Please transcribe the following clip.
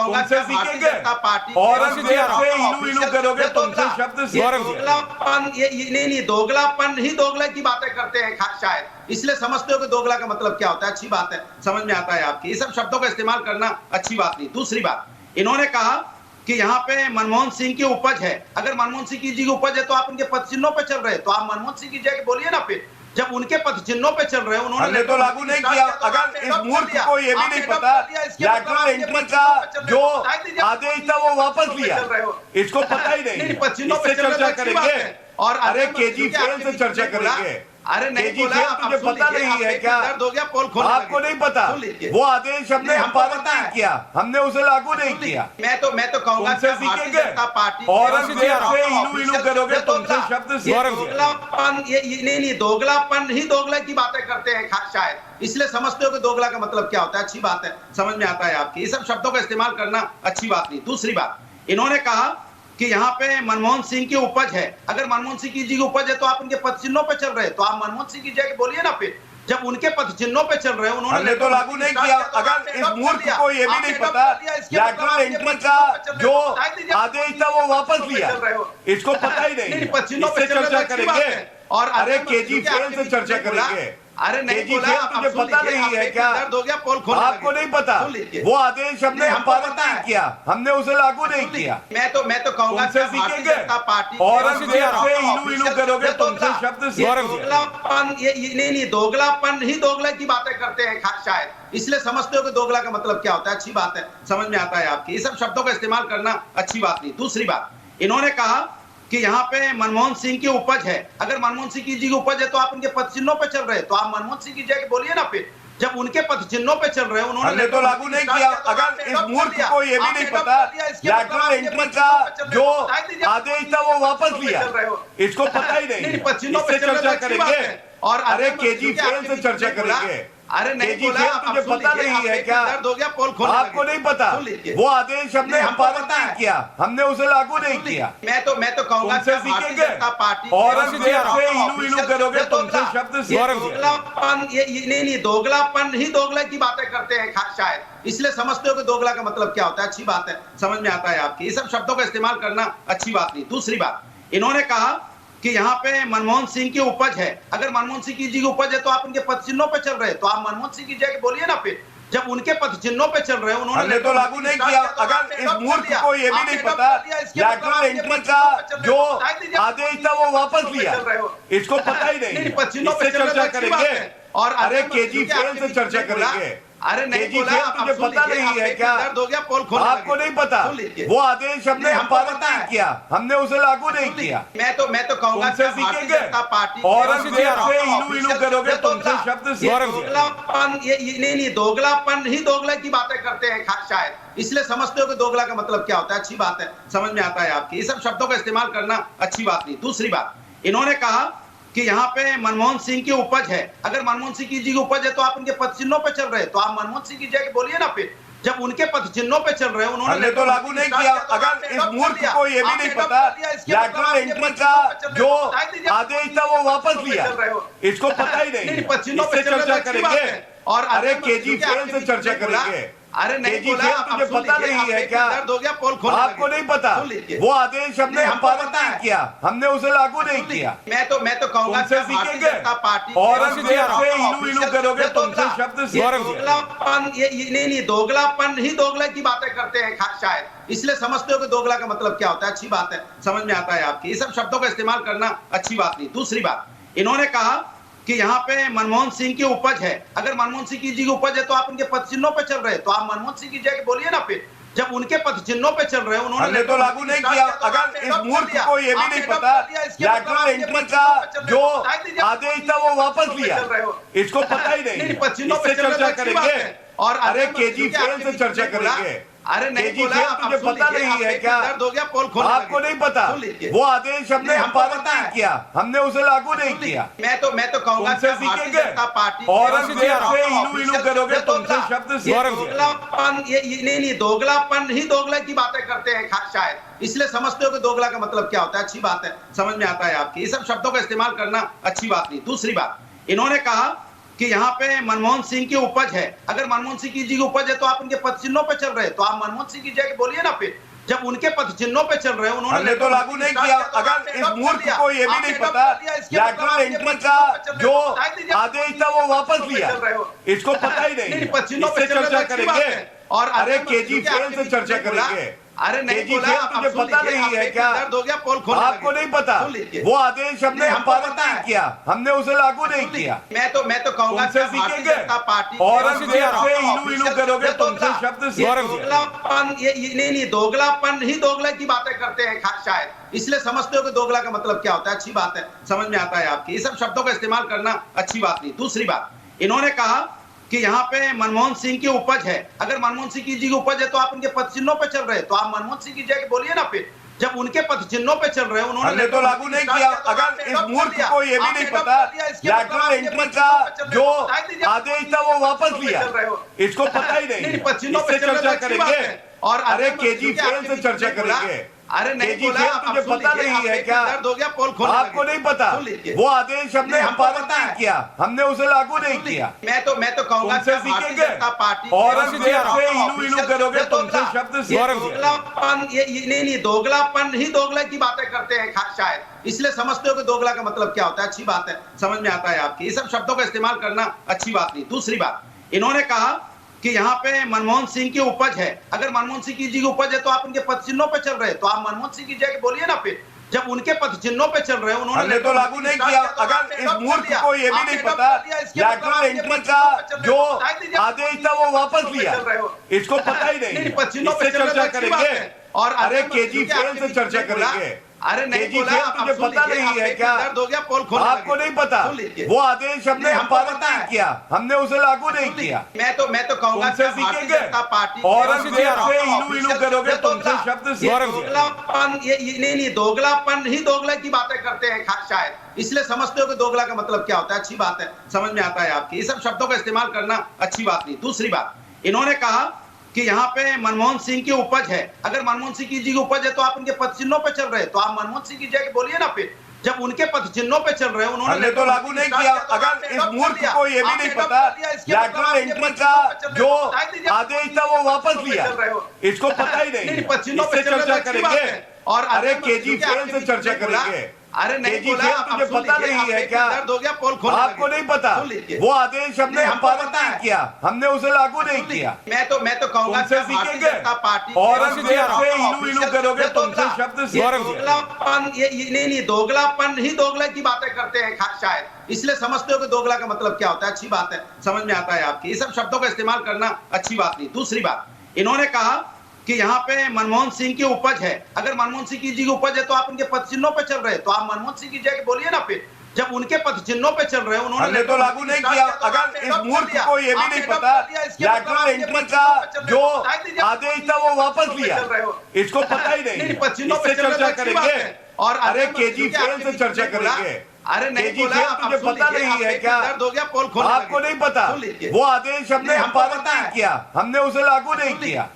कहूंगा तुमसे भारतीय सीखेंगे जनता पार्टी और इलू इलू करोगे तुमसे शब्द दोगलापन ये नहीं दोगलापन ही दोगला की बातें करते हैं शायद इसलिए समझते हो कि दोगला का मतलब क्या होता है। अच्छी बात है, समझ में आता है आपकी, ये सब शब्दों का इस्तेमाल करना अच्छी बात नहीं। दूसरी बात, इन्होंने कहा कि यहाँ पे मनमोहन सिंह की उपज है, अगर मनमोहन सिंह की जी की उपज है तो आप उनके पद चिन्हों पे चल रहे हैं, तो आप मनमोहन सिंह की जगह बोलिए ना। फिर जब उनके पद चिन्हों पे चल रहे हैं, उन्होंने तो लागू नहीं किया। अगर इस मूर्ख को ये भी नहीं पता लैटरल एंट्री का जो आदेश था वो वापस लिया, इसको पता ही नहीं, इससे चर्चा करेंगे। और अरे केजी फेल से चर्चा करेंगे। अरे नहीं बोला, तुझे पता नहीं है क्या? दर्द हो गया, पोल खोल, आपको नहीं पता वो आदेश हमने पालन नहीं किया, हमने उसे लागू नहीं किया। मैं तो कहूंगा तुमसे सीखेंगे पार्टी और इलू इलू करोगे तुमसे शब्द दोगलापन ये नहीं दोगलापन ही दोगला की बातें करते हैं शायद इसलिए समझते हो कि दोगला का मतलब क्या होता है। अच्छी बात है, समझ में आता है आपकी, ये सब शब्दों का इस्तेमाल करना अच्छी बात नहीं। दूसरी बात, इन्होंने कहा कि यहाँ पे मनमोहन सिंह की उपज है, अगर मनमोहन सिंह की जी की उपज है तो आप उनके पद चिन्हों पे चल रहे हैं, तो आप मनमोहन सिंह की जगह बोलिए ना। फिर जब उनके पद चिन्हों पे चल रहे हैं, उन्होंने तो लागू नहीं किया। अगर इस मूर्ख को ये भी नहीं पता लैटरल एंट्री का जो आदेश था वो वापस लिया, इसको पता ही नहीं, इससे चर्चा करेंगे। और अरे केजी फेल से चर्चा करेंगे। अरे नहीं बोला, तुझे पता नहीं है क्या? दर्द हो गया, पोल खोल, आपको नहीं पता वो आदेश हमने पालन नहीं किया, हमने उसे लागू नहीं किया। मैं तो कहूंगा तुमसे सीखेंगे पार्टी और इलू इलू करोगे तुमसे शब्द दोगलापन ये नहीं दोगलापन ही दोगला की बातें करते हैं शायद इसलिए समझते हो कि दोगला का मतलब क्या होता है। अच्छी बात है, समझ में आता है आपकी, ये सब शब्दों का इस्तेमाल करना अच्छी बात नहीं। दूसरी बात, इन्होंने कहा कि यहाँ पे मनमोहन सिंह की उपज है, अगर मनमोहन सिंह की जी की उपज है तो आप उनके पद चिन्हों पे चल रहे हैं, तो आप मनमोहन सिंह की जगह बोलिए ना। फिर जब उनके पद चिन्हों पे चल रहे हैं, उन्होंने तो लागू नहीं किया। अगर इस मूर्ख को ये भी नहीं पता लैटरल एंट्री का जो आदेश था वो वापस लिया, इसको पता ही नहीं, इससे चर्चा करेंगे। और अरे केजी फेल से चर्चा करेंगे। अरे नहीं बोला, तुझे पता नहीं है क्या? दर्द हो गया, पोल खोल, आपको नहीं पता वो आदेश हमने पालन नहीं किया, हमने उसे लागू नहीं किया। मैं तो कहूंगा तुमसे सीखेंगे पार्टी और इलू इलू करोगे तुमसे शब्द दोगलापन ये नहीं दोगलापन ही दोगला की बातें करते हैं शायद इसलिए समझते हो कि दोगला का मतलब क्या होता है। अच्छी बात है, समझ में आता है आपकी, ये सब शब्दों का इस्तेमाल करना अच्छी बात नहीं। दूसरी बात, इन्होंने कहा कि यहाँ पे मनमोहन सिंह की उपज है, अगर मनमोहन सिंह की जी की उपज है तो आप उनके पद चिन्हों पे चल रहे हैं, तो आप मनमोहन सिंह की जगह बोलिए ना। फिर जब उनके पद चिन्हों पे चल रहे हैं, उन्होंने तो लागू नहीं किया। अगर इस मूर्ख को ये भी नहीं पता लैटरल एंट्री का जो आदेश था वो वापस लिया, इसको पता ही नहीं, इससे चर्चा करेंगे। और अरे केजी फेल से चर्चा करेंगे। अरे नहीं बोला, तुझे पता नहीं है क्या? दर्द हो गया, पोल खोल, आपको नहीं पता वो आदेश हमने पालन नहीं किया, हमने उसे लागू नहीं किया। मैं तो कहूंगा तुमसे सीखेंगे पार्टी और इलू इलू करोगे तुमसे शब्द दोगलापन ये नहीं दोगलापन ही दोगला की बातें करते हैं शायद इसलिए समझते हो कि दोगला का मतलब क्या होता है। अच्छी बात है, समझ में आता है आपकी, ये सब शब्दों का इस्तेमाल करना अच्छी बात नहीं। दूसरी बात, इन्होंने कहा कि यहाँ पे मनमोहन सिंह की उपज है, अगर मनमोहन सिंह की जी की उपज है तो आप उनके पद चिन्हों पे चल रहे हैं, तो आप मनमोहन सिंह की जगह बोलिए ना। फिर जब उनके पद चिन्हों पे चल रहे हैं, उन्होंने तो लागू नहीं किया। अगर इस मूर्ख को ये भी नहीं पता लैटरल एंट्री का जो आदेश था वो वापस लिया, इसको पता ही नहीं, इससे चर्चा करेंगे। और अरे केजी फेल से चर्चा करेंगे। अरे नहीं बोला, तुझे पता नहीं है क्या? दर्द हो गया, पोल खोल, आपको नहीं पता वो आदेश हमने पालन नहीं किया, हमने उसे लागू नहीं किया। मैं तो कहूंगा तुमसे सीखेंगे पार्टी और इलू इलू करोगे तुमसे शब्द दोगलापन ये नहीं दोगलापन ही दोगला की बातें करते हैं शायद इसलिए समझते हो कि दोगला का मतलब क्या होता है। अच्छी बात है, समझ में आता है आपकी, ये सब शब्दों का इस्तेमाल करना अच्छी बात नहीं। दूसरी बात, इन्होंने कहा कि यहाँ पे मनमोहन सिंह की उपज है, अगर मनमोहन सिंह की जी की उपज है तो आप उनके पद चिन्हों पे चल रहे हैं, तो आप मनमोहन सिंह की जगह बोलिए ना। फिर जब उनके पद चिन्हों पे चल रहे हैं, उन्होंने तो लागू नहीं किया। अगर इस मूर्ख को ये भी नहीं पता लैटरल एंट्री का जो आदेश था वो वापस लिया, इसको पता ही नहीं, इससे चर्चा करेंगे। और अरे केजी फेल से चर्चा करेंगे। अरे नहीं बोला, तुझे पता नहीं है क्या? दर्द हो गया, पोल खोल, आपको नहीं पता वो आदेश हमने पालन नहीं किया, हमने उसे लागू नहीं किया। मैं तो कहूंगा तुमसे सीखेंगे पार्टी और इलू इलू करोगे तुमसे शब्द दोगलापन ये नहीं दोगलापन ही दोगला की बातें करते हैं शायद इसलिए समझते हो कि दोगला का मतलब क्या होता है। अच्छी बात है, समझ में आता है आपकी, ये सब शब्दों का इस्तेमाल करना अच्छी बात नहीं। दूसरी बात, इन्होंने कहा कि यहाँ पे मनमोहन सिंह की उपज है, अगर मनमोहन सिंह जी की उपज है तो आप उनके पद चिन्हों पे चल रहे हैं, तो आप मनमोहन सिंह की जगह बोलिए ना। फिर जब उनके पद चिन्हों पे चल रहे हैं, उन्होंने तो लागू नहीं किया। अगर इस मूर्ख को ये भी नहीं पता लैटरल एंट्री का जो आदेश था वो वापस लिया, इसको पता ही नहीं, इससे चर्चा करेंगे। और अरे केजी फेल से चर्चा करेंगे। अरे नहीं बोला, तुझे पता नहीं है क्या? दर्द हो गया, पोल खोल। आपको नहीं पता वो आदेश हमने पारित नहीं किया, हमने उसे लागू नहीं किया। मैं तो कहूंगा तुमसे सीखेंगे औरंगजेब से इलू इलू करोगे, तुमसे शब्द सीखेंगे। नहीं, दोगलापन ही दोगला की बातें करते हैं शायद, इसलिए समझते हो कि दोगला का मतलब क्या होता है। अच्छी बात है, समझ में आता है आपकी। ये सब शब्दों का इस्तेमाल करना अच्छी बात नहीं। दूसरी बात, इन्होंने कहा कि यहाँ पे मनमोहन सिंह की उपज है, अगर मनमोहन सिंह जी की उपज है तो आप उनके पद चिन्हों पे चल रहे हैं, तो आप मनमोहन सिंह की जगह बोलिए ना। फिर जब उनके पद चिन्हों पे चल रहे हैं, उन्होंने तो लागू नहीं किया। अगर इस मूर्ख को ये भी नहीं पता लैटरल एंट्री का जो आदेश था वो वापस लिया, इसको पता ही नहीं, इससे चर्चा करेंगे। और अरे केजी फेल से चर्चा करेंगे। अरे नहीं बोला, तुझे पता नहीं है क्या? दर्द हो गया, पोल खोल। आपको नहीं पता वो आदेश हमने पारित नहीं किया, हमने उसे लागू नहीं किया। मैं तो कहूंगा तुमसे सीखेंगे औरंगजेब से इलू इलू करोगे, तुमसे शब्द सीखेंगे। नहीं, दोगलापन ही दोगला की बातें करते हैं शायद, इसलिए समझते हो कि दोगला का मतलब क्या होता है। अच्छी बात है, समझ में आता है आपकी। ये सब शब्दों का इस्तेमाल करना अच्छी बात नहीं। दूसरी बात, इन्होंने कहा कि यहाँ पे मनमोहन सिंह की उपज है, अगर मनमोहन सिंह जी की उपज है तो आप उनके पद चिन्हों पे चल रहे हैं, तो आप मनमोहन सिंह की जगह बोलिए ना। फिर जब उनके पद चिन्हों पे चल रहे हैं, उन्होंने तो लागू नहीं किया। अगर इस मूर्ख को ये भी नहीं पता लैटरल एंट्री का जो आदेश था वो वापस लिया, इसको पता ही नहीं, इससे चर्चा करेंगे। और अरे केजी फेल से चर्चा करेंगे। अरे नहीं बोला, तुझे पता नहीं है क्या? दर्द हो गया, पोल खोल। आपको नहीं पता वो आदेश हमने पारित नहीं किया, हमने उसे लागू नहीं किया। मैं तो कहूंगा तुमसे सीखेंगे औरंगजेब से इलू इलू करोगे, तुमसे शब्द सीखेंगे। नहीं, दोगलापन ही दोगला की बातें करते हैं शायद, इसलिए समझते हो कि दोगला का मतलब क्या होता है। अच्छी बात है, समझ में आता है आपकी। ये सब शब्दों का इस्तेमाल करना अच्छी बात नहीं। दूसरी बात, इन्होंने कहा कि यहाँ पे मनमोहन सिंह की उपज है, अगर मनमोहन सिंह जी की उपज है तो आप उनके पद चिन्हों पे चल रहे हैं, तो आप मनमोहन सिंह की जगह बोलिए ना। फिर जब उनके पद चिन्हों पे चल रहे हैं, उन्होंने तो लागू नहीं किया। अगर इस मूर्ख को ये भी नहीं पता लैटरल एंट्री का जो आदेश था वो वापस लिया, इसको पता ही नहीं, इससे चर्चा करेंगे। और अरे केजी फेल से चर्चा करेंगे। अरे नहीं बोला, तुझे पता नहीं है क्या? दर्द हो गया, पोल खोल। आपको नहीं पता वो आदेश हमने पारित नहीं किया, हमने उसे लागू नहीं किया। मैं तो कहूंगा तुमसे सीखेंगे औरंगजेब से इलू इलू करोगे, तुमसे शब्द सीखेंगे। नहीं, दोगलापन ही दोगला की बातें करते हैं शायद, इसलिए समझते हो कि दोगला का मतलब क्या होता है। अच्छी बात है, समझ में आता है आपकी। ये सब शब्दों का इस्तेमाल करना अच्छी बात नहीं। दूसरी बात, इन्होंने कहा कि यहाँ पे मनमोहन सिंह की उपज है, अगर मनमोहन सिंह जी की उपज है तो आप उनके पद चिन्हों पे चल रहे हैं, तो आप मनमोहन सिंह की जगह बोलिए ना। फिर जब उनके पद चिन्हों पे चल रहे हैं, उन्होंने तो लागू नहीं किया। अगर इस मूर्ख को ये भी नहीं पता लैटरल एंट्री का जो आदेश था वो वापस लिया, इसको पता ही नहीं, इससे चर्चा करेंगे। और अरे केजी फेल से चर्चा करेंगे। अरे नहीं बोला, तुझे पता नहीं है क्या? दर्द हो गया, पोल खोल। आपको नहीं पता वो आदेश हमने पारित नहीं किया, हमने उसे लागू नहीं किया।